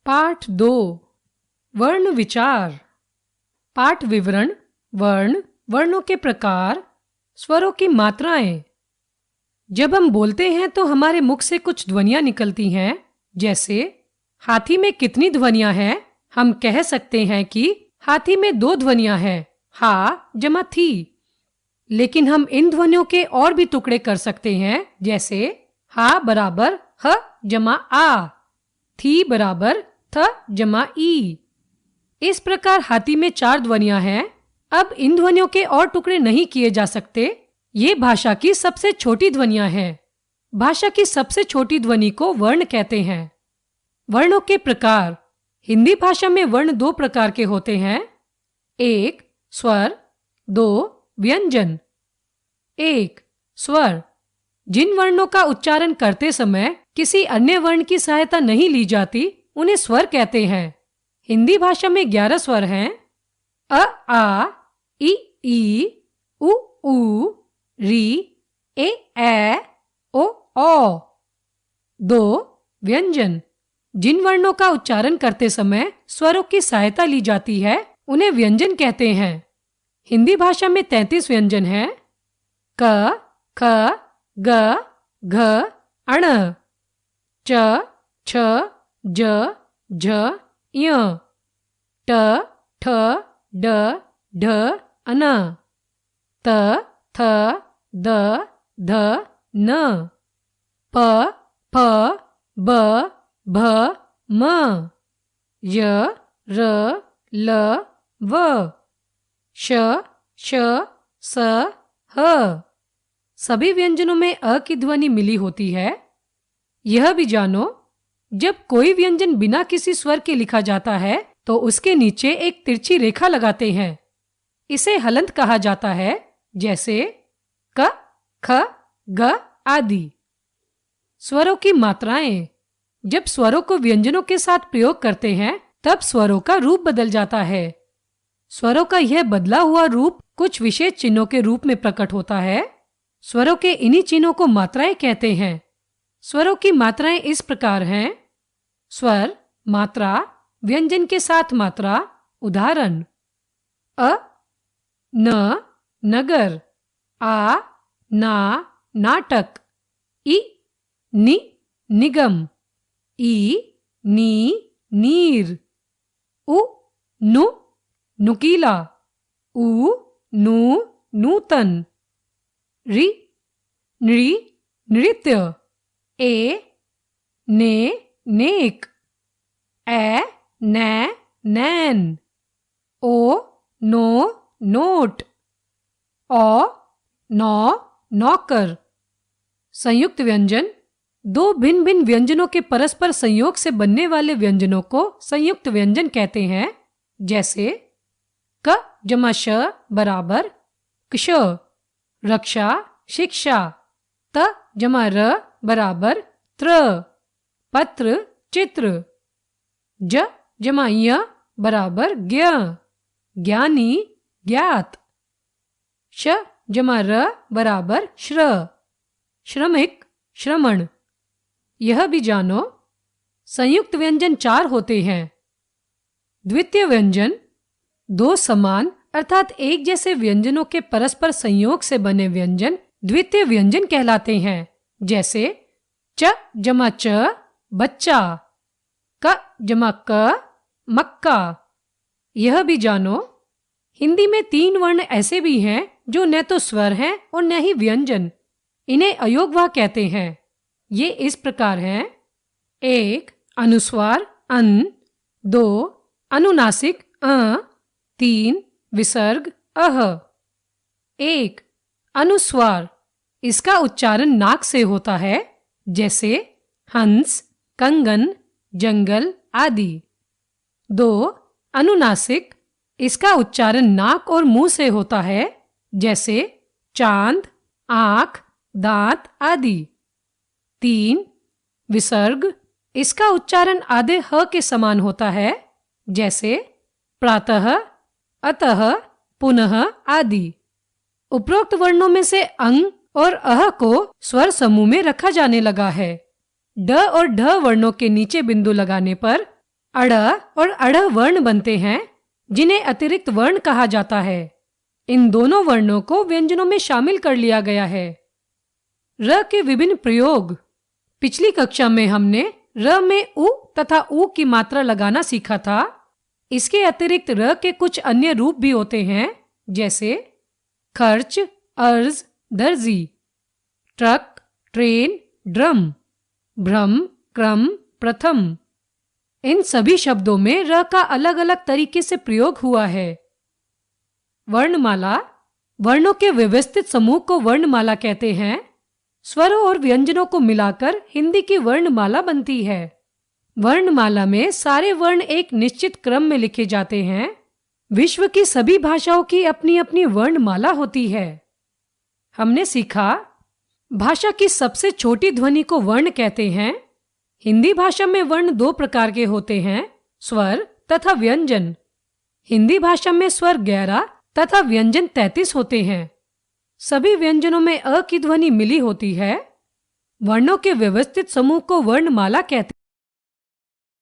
पाठ 2 वर्ण विचार। पाठ विवरण वर्ण, वर्णों के प्रकार, स्वरों की मात्राएं। जब हम बोलते हैं तो हमारे मुख से कुछ ध्वनियां निकलती हैं, जैसे हाथी में कितनी ध्वनियां हैं? हम कह सकते हैं कि हाथी में 2 ध्वनियां हैं, हा जमा थी। लेकिन हम इन ध्वनियों के और भी टुकड़े कर सकते हैं, जैसे हा बराबर ह जमा आ, थी बराबर थ जमा ई। इस प्रकार हाथी में 4 ध्वनियां हैं। अब इन ध्वनियों के और टुकड़े नहीं किए जा सकते। ये भाषा की सबसे छोटी ध्वनियां हैं। भाषा की सबसे छोटी ध्वनि को वर्ण कहते हैं। वर्णों के प्रकार। हिंदी भाषा में वर्ण 2 प्रकार के होते हैं। 1 स्वर, 2 व्यंजन। 1 स्वर, जिन वर्णों का उच्चारण करते समय किसी अन्य वर्ण की सहायता नहीं ली जाती, उन्हें स्वर कहते हैं। हिंदी भाषा में 11 स्वर हैं। अ आ, इ ई, उ ऊ, री, ए ओ औ। 2 व्यंजन, जिन वर्णों का उच्चारण करते समय स्वरों की सहायता ली जाती है, उन्हें व्यंजन कहते हैं। हिंदी भाषा में 33 व्यंजन हैं। क, ख, ग, घ, अण, च, छ, ज, झ, ञ, ट, ठ, ड, ढ, अन, त, थ, द, ध, न, प, फ, ब, भ, म, य, र, ल, व, श, श, स, ह। सभी व्यंजनों में अ की ध्वनि मिली होती है। यह भी जानो, जब कोई व्यंजन बिना किसी स्वर के लिखा जाता है तो उसके नीचे एक तिरछी रेखा लगाते हैं। इसे हलंत कहा जाता है, जैसे क, ख, ग आदि। स्वरों की मात्राएं। जब स्वरों को व्यंजनों के साथ प्रयोग करते हैं तब स्वरों का रूप बदल जाता है। स्वरों का यह बदला हुआ रूप कुछ विशेष चिन्हों के रूप में प्रकट होता है। स्वरों के इन्हीं चिन्हों को मात्राएं कहते हैं। स्वरों की मात्राएं इस प्रकार हैं। स्वर मात्रा, व्यंजन के साथ मात्रा। उदाहरण अ न नगर, आ ना नाटक, इ नि निगम, ई नी नीर, उ नु नुकीला, उ नु नूतन, रि नृ नृत्य, ए ने नेक, ए नै नैन, ओ नो नोट, औ नौ नौकर। संयुक्त व्यंजन। 2 भिन्न भिन्न व्यंजनों के परस्पर संयोग से बनने वाले व्यंजनों को संयुक्त व्यंजन कहते हैं, जैसे क जमा श बराबर क्ष, रक्षा शिक्षा। त जमा र बराबर त्र, पत्र चित्र। ज जमा य बराबर ज्ञ, ज्ञानी ज्ञात। श जमा र बराबर श्र, श्रमिक श्रमण। यह भी जानो, संयुक्त व्यंजन 4 होते हैं। द्वितीय व्यंजन। 2 समान अर्थात एक जैसे व्यंजनों के परस्पर संयोग से बने व्यंजन द्वितीय व्यंजन कहलाते हैं, जैसे च जमा च बच्चा, क जमा क मक्का। यह भी जानो, हिंदी में 3 वर्ण ऐसे भी हैं जो न तो स्वर हैं और न ही व्यंजन। इन्हें अयोगवाह कहते हैं। ये इस प्रकार हैं। 1 अनुस्वार अन, 2 अनुनासिक अ, 3 विसर्ग अह। 1 अनुस्वार, इसका उच्चारण नाक से होता है, जैसे हंस, कंगन, जंगल आदि। 2 अनुनासिक, इसका उच्चारण नाक और मुंह से होता है, जैसे चांद, आंख, दांत आदि। 3 विसर्ग, इसका उच्चारण आधे ह के समान होता है, जैसे प्रातः, अतः, पुनः आदि। उपरोक्त वर्णों में से अंग और अह को स्वर समूह में रखा जाने लगा है। ड और ढ वर्णों के नीचे बिंदु लगाने पर अड़ और अढ़ वर्ण बनते हैं, जिन्हें अतिरिक्त वर्ण कहा जाता है। इन दोनों वर्णों को व्यंजनों में शामिल कर लिया गया है। र के विभिन्न प्रयोग। पिछली कक्षा में हमने र में उ तथा उ की मात्रा लगाना सीखा था। इसके अतिरिक्त र के कुछ अन्य रूप भी होते हैं, जैसे खर्च, अर्ज, दर्जी, ट्रक, ट्रेन, ड्रम, भ्रम, क्रम, प्रथम। इन सभी शब्दों में र का अलग अलग तरीके से प्रयोग हुआ है। वर्णमाला। वर्णों के व्यवस्थित समूह को वर्णमाला कहते हैं। स्वरों और व्यंजनों को मिलाकर हिंदी की वर्णमाला बनती है। वर्णमाला में सारे वर्ण एक निश्चित क्रम में लिखे जाते हैं। विश्व की सभी भाषाओं की अपनी अपनी वर्णमाला होती है। हमने सीखा, भाषा की सबसे छोटी ध्वनि को वर्ण कहते हैं। हिंदी भाषा में वर्ण दो प्रकार के होते हैं, स्वर तथा व्यंजन। हिंदी भाषा में स्वर 11 तथा व्यंजन 33 होते हैं। सभी व्यंजनों में अ की ध्वनि मिली होती है। वर्णों के व्यवस्थित समूह को वर्णमाला कहते हैं।